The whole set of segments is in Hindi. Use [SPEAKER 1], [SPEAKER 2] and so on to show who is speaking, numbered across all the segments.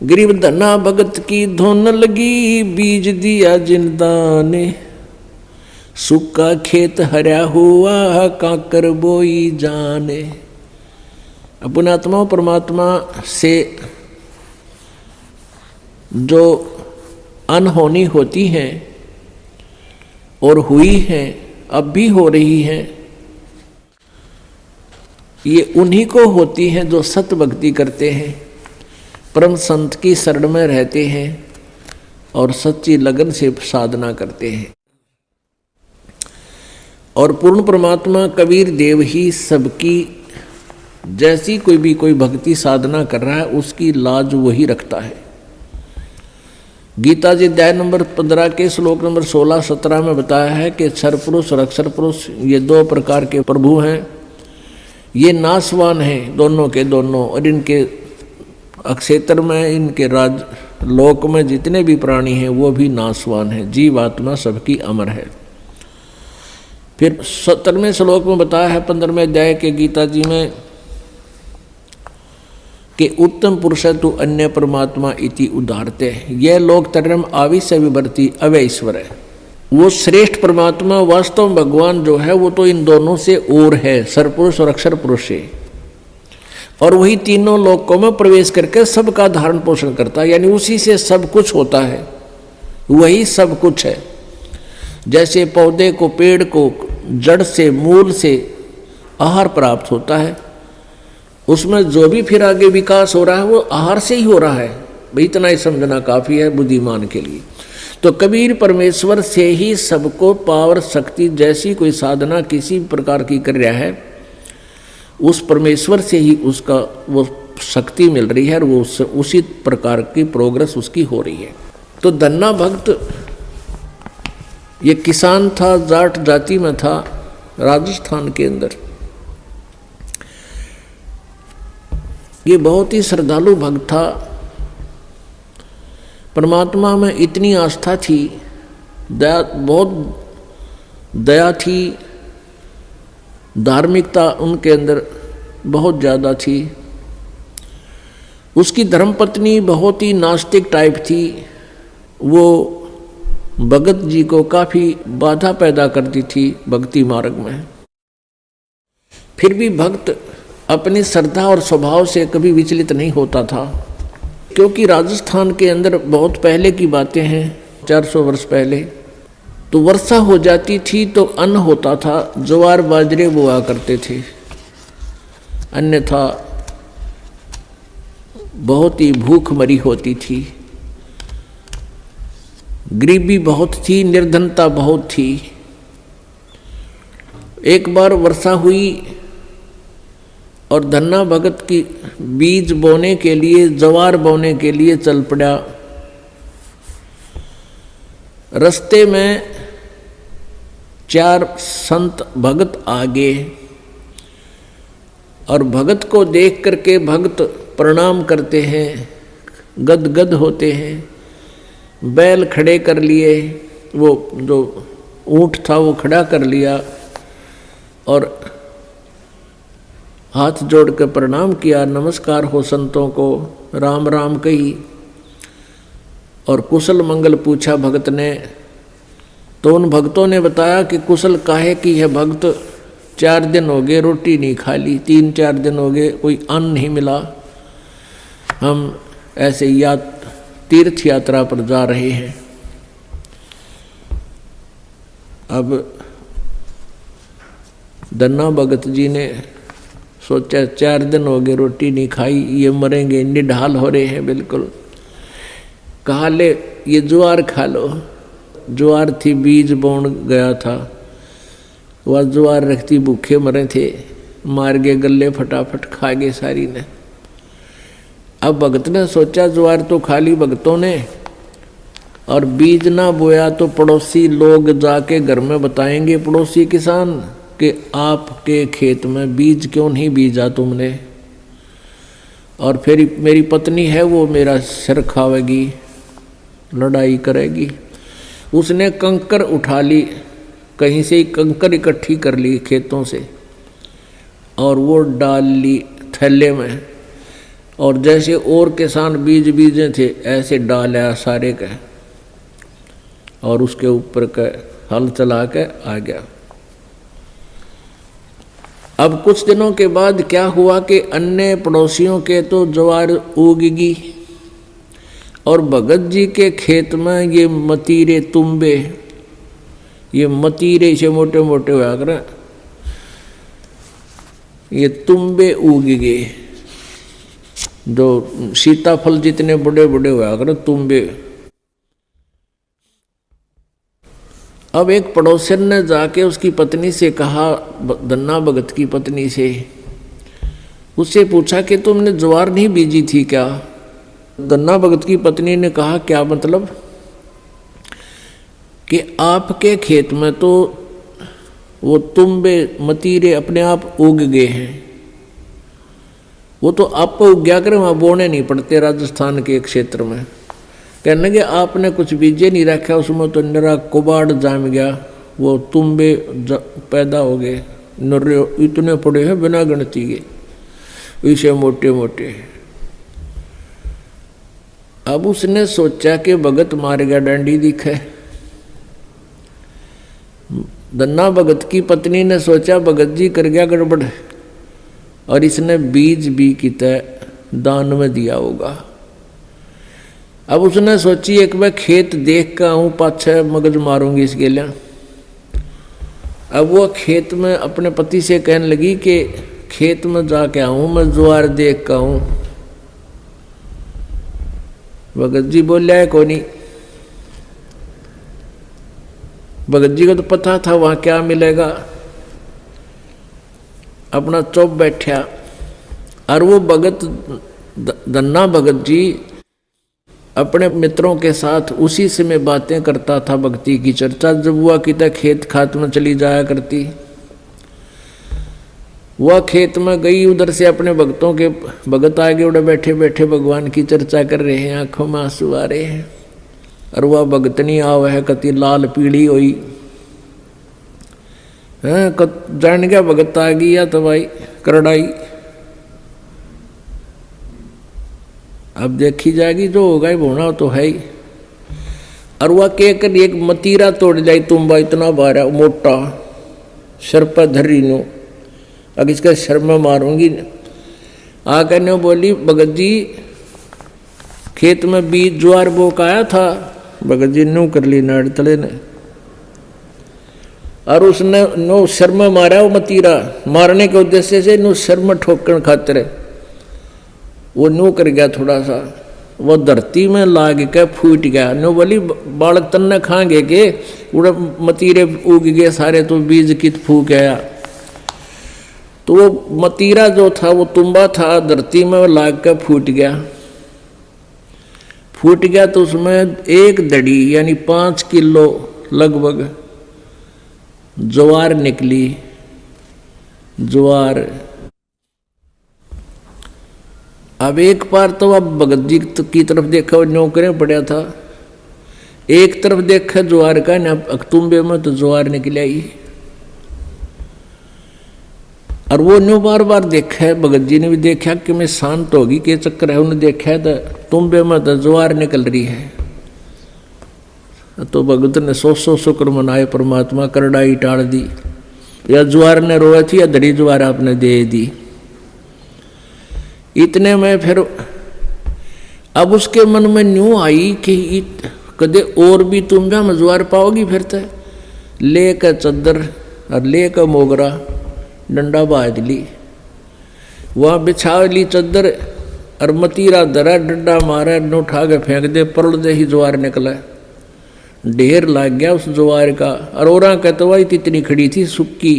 [SPEAKER 1] गरीब धना भगत की धुन लगी, बीज दिया जिंदा ने, सूखा खेत हरा हुआ काकर बोई जाने। अपने आत्मा परमात्मा से जो अनहोनी होती है और हुई है, अब भी हो रही है, ये उन्हीं को होती हैं जो सत भक्ति करते हैं, परम संत की शरण में रहते हैं और सच्ची लगन से साधना करते हैं। और पूर्ण परमात्मा कबीर देव ही सबकी, जैसी कोई भक्ति साधना कर रहा है उसकी लाज वही रखता है। गीता जी अध्याय नंबर 15 के श्लोक नंबर 16-17 में बताया है कि क्षर पुरुष और अक्षर पुरुष ये दो प्रकार के प्रभु हैं, ये नाशवान हैं दोनों के दोनों, और इनके अक्षेत्र में, इनके राज लोक में जितने भी प्राणी हैं वो भी नाशवान हैं, जीव आत्मा सबकी अमर है। फिर 17वें श्लोक में बताया है 15वें अध्याय के गीता जी में कि उत्तम पुरुष तु अन्य परमात्मा इति उदाहरते, यह लोक तरम आविश्य विभर्ति अवैश्वर है। वो श्रेष्ठ परमात्मा वास्तव में भगवान जो है वो तो इन दोनों से और है, सरपुरुष और अक्षर पुरुष से, और वही तीनों लोकों में प्रवेश करके सबका धारण पोषण करता है, यानी उसी से सब कुछ होता है, वही सब कुछ है। जैसे पौधे को, पेड़ को जड़ से, मूल से आहार प्राप्त होता है, उसमें जो भी फिर आगे विकास हो रहा है वो आहार से ही हो रहा है। भाई इतना ही समझना काफ़ी है बुद्धिमान के लिए। तो कबीर परमेश्वर से ही सबको पावर शक्ति, जैसी कोई साधना किसी प्रकार की कर रहा है उस परमेश्वर से ही उसका वो शक्ति मिल रही है और वो उसी प्रकार की प्रोग्रेस उसकी हो रही है। तो धन्ना भक्त ये किसान था, जाट जाति में था, राजस्थान के अंदर। ये बहुत ही श्रद्धालु भक्त था, परमात्मा में इतनी आस्था थी, दया, बहुत दया थी, धार्मिकता उनके अंदर बहुत ज़्यादा थी। उसकी धर्मपत्नी बहुत ही नास्तिक टाइप थी, वो भगत जी को काफ़ी बाधा पैदा करती थी भक्ति मार्ग में। फिर भी भक्त अपनी श्रद्धा और स्वभाव से कभी विचलित नहीं होता था, क्योंकि राजस्थान के अंदर बहुत पहले की बातें हैं, 400 वर्ष पहले, तो वर्षा हो जाती थी तो अन्न होता था, ज्वार बाजरे बोआ करते थे, अन्यथा बहुत ही भूख मरी होती थी, गरीबी बहुत थी, निर्धनता बहुत थी। एक बार वर्षा हुई और धन्ना भगत की बीज बोने के लिए, ज्वार बोने के लिए चल पड़ा। रास्ते में 4 संत भगत आ गए और भगत को देख करके भगत प्रणाम करते हैं, गदगद होते हैं, बैल खड़े कर लिए, वो जो ऊंट था वो खड़ा कर लिया और हाथ जोड़ कर प्रणाम किया, नमस्कार हो संतों को, राम राम कही और कुशल मंगल पूछा भगत ने। तो उन भक्तों ने बताया कि कुशल काहे की है भगत, 4 दिन हो गए रोटी नहीं खा ली, 3-4 दिन हो गए कोई अन्न नहीं मिला, हम ऐसे तीर्थ यात्रा पर जा रहे हैं। अब धन्ना भगत जी ने सोचा 4 दिन हो गए रोटी नहीं खाई, ये मरेंगे, निढाल हो रहे हैं बिल्कुल। कहा ले ये ज्वार खा लो। ज्वार थी, बीज बोन गया था, वह ज्वार रखती भूखे मरे थे, मार गए गले, फटाफट खा गए सारी ने। अब भगत ने सोचा ज्वार तो खा ली भगतों ने और बीज ना बोया तो पड़ोसी लोग जाके घर में बताएंगे, पड़ोसी किसान, कि आपके खेत में बीज क्यों नहीं बीजा तुमने, और फिर मेरी पत्नी है वो मेरा सिर खावेगी, लड़ाई करेगी। उसने कंकर उठा ली, कहीं से ही कंकर इकट्ठी कर ली खेतों से और वो डाल ली थैले में और जैसे और किसान बीज बीजे थे ऐसे डाला सारे का और उसके ऊपर का हल चला के आ गया। अब कुछ दिनों के बाद क्या हुआ कि अन्य पड़ोसियों के तो ज्वार उगगी और भगत जी के खेत में ये मतीरे तुम्बे, ये मतीरे से मोटे मोटे हुआ कर ये तुम्बे उग गए, जो सीताफल जितने बड़े बड़े हुआ कर तुम्बे। अब एक पड़ोसन ने जाके उसकी पत्नी से कहा, धन्ना भगत की पत्नी से, उससे पूछा कि तुमने ज्वार नहीं बीजी थी क्या? धन्ना भगत की पत्नी ने कहा, क्या मतलब? कि आपके खेत में तो वो तुम्बे मतीरे अपने आप उग गए हैं, वो तो आप उग गया करे, वहाँ बोने नहीं पड़ते राजस्थान के क्षेत्र में। कहने लगे आपने कुछ बीजे नहीं रखा, उसमें तो निरा कुबाड़ जाम गया, वो तुम्बे पैदा हो गए, नर्रे इतने पड़े हैं बिना गिनती के, इसे मोटे मोटे। अब उसने सोचा कि भगत मार गया डंडी दिखे। धन्ना भगत की पत्नी ने सोचा भगत जी कर गया गड़बड़ और इसने बीज भी किता दान में दिया होगा। अब उसने सोची एक बार खेत देख कर आऊँ, पाछे मगज मारूंगी इसके लिए। अब वो खेत में अपने पति से कहने लगी कि खेत में जाके आऊँ, मैं ज्वार देख कर आऊँ। भगत जी बोल है को नहीं। भगत जी को तो पता था वहाँ क्या मिलेगा, अपना चुप बैठा। और वो भगत धन्ना भगत जी अपने मित्रों के साथ उसी समय बातें करता था, भक्ति की चर्चा जब हुआ कि तक खेत खात में चली जाया करती। वह खेत में गई, उधर से अपने भक्तों के भगत आगे उड़े बैठे बैठे भगवान की चर्चा कर रहे हैं, आंखों में आंसू आ रहे हैं। और वह भगतनी आव है कति लाल पीड़ी हुई है, जान गया भगत आ गई या तो भाई करड़ाई। अब देखी जाएगी, जो होगा ही होना तो है ही। और वह कहकर एक मतीरा तोड़ जाई, तुम्बा इतना बारा मोटा सर पर धरी नो, अब इसका शर में मारूंगी। आकर ने बोली भगत जी खेत में बीज ज्वार बो का आया था। भगत जी नो कर ली नाड़ तले ने, और उसने नो शर में मारा। वो मतीरा मारने के उद्देश्य से नो शर में ठोकन खातिर वो नो कर गया थोड़ा सा, वो धरती में लाग के फूट गया। नो बोली बालक तन्ने खाएंगे के उड़े मतीरे उग गए सारे, तो बीज कित फूक आया। तो वो मतीरा जो था वो तुम्बा था, धरती में लाग के फूट गया। फूट गया तो उसमें एक दड़ी यानी 5 किलो लगभग ज्वार निकली। ज्वार अब एक बार तो अब भगत जी की तरफ देखा, वो नौकरे पड़ा था, एक तरफ देखा ज्वार का ना, तुम्बे में तो ज्वार निकल आई। और वो न्यू बार बार देखा है, भगत जी ने भी देखा कि मैं शांत होगी के चक्कर है, उन्हें देखा तो तुम्बे में तो ज्वार निकल रही है। तो भगत ने 100 शुक्र मनाए, परमात्मा करड़ाई टाल दी, या ज्वार ने रोया थी या धड़ी ज्वार आपने दे दी। इतने में फिर अब उसके मन में न्यू आई कि कदे और भी तुम भी ज्वार पाओगी। फिर तो लेकर चद्दर और लेकर मोगरा डंडा बाज ली, वहाँ बिछा ली चद्दर और मतीरा धरा, डंडा मारा, न उठा के फेंक दे, परल दे ही ज्वार निकला। ढेर लग गया उस ज्वार का। और औरा कतवाई इतनी खड़ी थी सुक्की,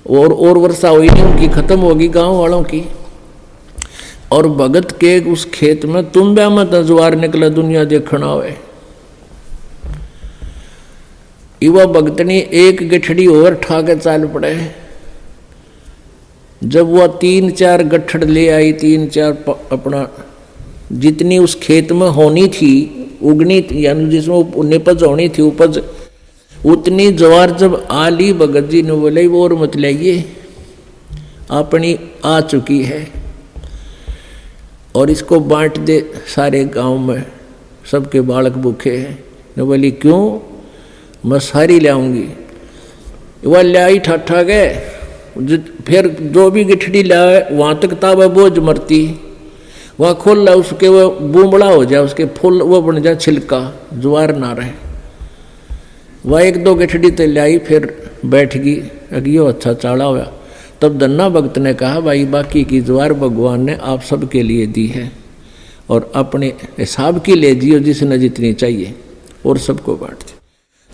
[SPEAKER 1] और वर्षा हुई नहीं, उनकी खत्म होगी गांव वालों की। और भगत के उस खेत में तुम्बे में तो ज्वार निकला, दुनिया देखना हुए। युवा भगतनी एक गठड़ी और ठा के चाल पड़े। जब वह 3-4 गठड़ ले आई, 3-4 अपना जितनी उस खेत में होनी थी उगनी थी, यानी जिसमें निपज होनी थी उपज, उतनी ज्वार जब आ ली, भगत जी ने बोले वो और मत लाइए, अपनी आ चुकी है। और इसको बांट दे सारे गांव में, सबके बालक भूखे हैं। ने बोली क्यों, मैं सारी ले आऊँगी। वह ले आई ठाठा गए, फिर जो भी गिठड़ी लाए वहाँ तक ताबा बोझ मरती, वहाँ खोल ला उसके वो बूमड़ा हो जाए, उसके फूल वो बन जाए छिलका, ज्वार ना रहे। वह एक दो गिठड़ी तो लाई, फिर बैठ गई, अगियो अच्छा चाड़ा हुआ। तब धन्ना भक्त ने कहा भाई बाकी की ज्वार भगवान ने आप सबके लिए दी है और अपने हिसाब की ले जियो जिसने जितनी चाहिए और सबको बांट दे।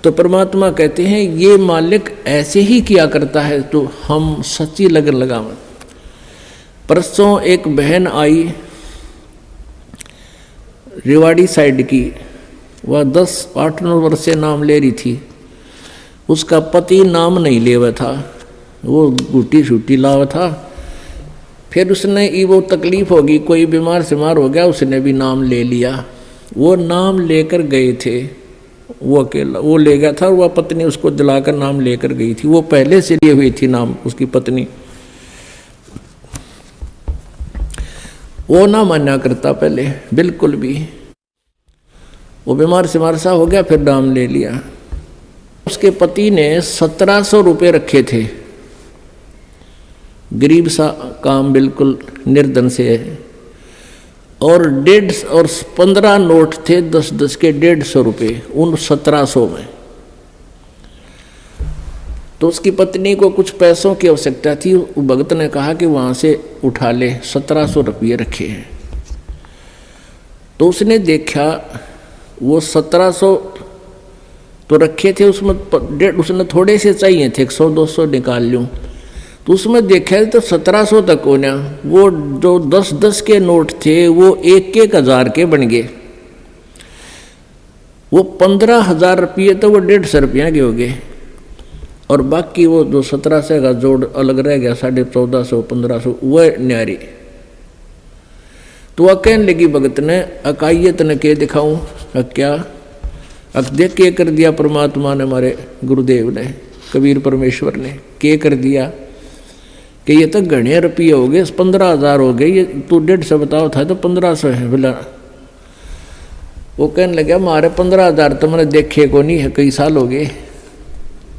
[SPEAKER 1] तो परमात्मा कहते हैं ये मालिक ऐसे ही किया करता है तो हम सच्ची लगन लगावें। परसों एक बहन आई रेवाड़ी साइड की, वह 10-8-9 वर्ष से नाम ले रही थी। उसका पति नाम नहीं ले हुआ था, वो गुटी छुट्टी लावा था। फिर उसने वो तकलीफ होगी, कोई बीमार सिमार हो गया, उसने भी नाम ले लिया। वो नाम लेकर गए थे, वो अकेला वो ले गया था और वह पत्नी उसको दिलाकर नाम लेकर गई थी। वो पहले से लिए हुई थी नाम उसकी पत्नी। वो ना मान्या करता पहले बिल्कुल भी, वो बीमार सिमार सा हो गया, फिर नाम ले लिया। उसके पति ने 1700 रुपये रखे थे, गरीब सा काम, बिल्कुल निर्धन से है। और 15 नोट थे 10-10 के 150 रुपये उन 1700 में। तो उसकी पत्नी को कुछ पैसों की आवश्यकता थी, भगत ने कहा कि वहाँ से उठा ले, 1700 रुपये रखे हैं। तो उसने देखा वो 1700 तो रखे थे, उसने थोड़े से चाहिए थे, 100-200 निकाल लूँ। तो उसमें देखा तो 1700 तक होना, वो जो 10-10 के नोट थे वो 1-1 हज़ार के बन गए। वो 15,000 रुपये तो वो 150 रुपया के हो गए, और बाकी वो जो 1700 का जोड़ अलग रह गया, 1450-1500 वह न्यारी। तो वह कहने लगी भगत ने, अकाइयत ने के दिखाऊं, क्या देख के कर दिया परमात्मा ने, हमारे गुरुदेव ने, कबीर परमेश्वर ने के कर दिया कि ये तो घने रुपये हो गए, 15,000 हो गए, ये तू 150 बताओ था तो 1500 है बोला। वो कहने लगा हमारे 15,000 तो मैंने देखे को नहीं है, कई साल हो गए,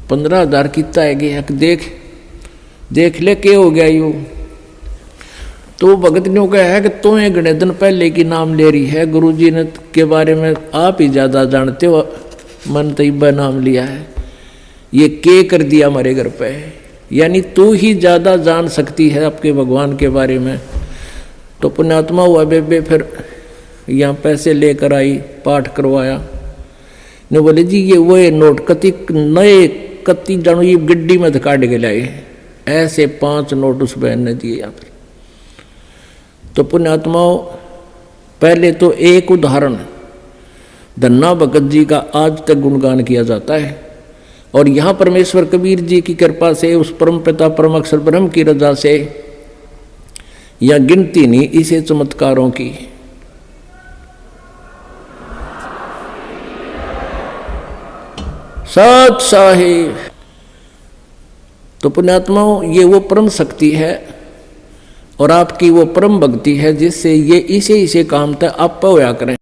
[SPEAKER 1] 15,000 कितना है गया, देख ले के हो गया यूँ। तो भगत ने कहा है कि तुम्हें घने दिन पहले की नाम ले रही है, गुरुजी ने के बारे में आप ही ज़्यादा जानते हो, मन तैयबा नाम लिया है, ये के कर दिया हमारे घर पे, यानी तू ही ज़्यादा जान सकती है आपके भगवान के बारे में। तो पुण्यात्मा हुआ बेबे फिर यहाँ पैसे लेकर आई, पाठ करवाया। ने बोले जी ये वो नोट कति नए कति जानो ये गड्डी में काट के लाए, ऐसे 5 नोट उस बहन ने दिए यहाँ पर। तो पुण्यात्माओं पहले तो एक उदाहरण धन्ना भगत जी का आज तक गुणगान किया जाता है, और यहाँ परमेश्वर कबीर जी की कृपा से, उस परम पिता परम अक्षर ब्रह्म की रजा से, या गिनती नहीं इसे चमत्कारों की। सत साहिब। तो पुण्यात्माओं ये वो परम शक्ति है और आपकी वो परम भक्ति है जिससे ये इसे काम तक आप होया करें।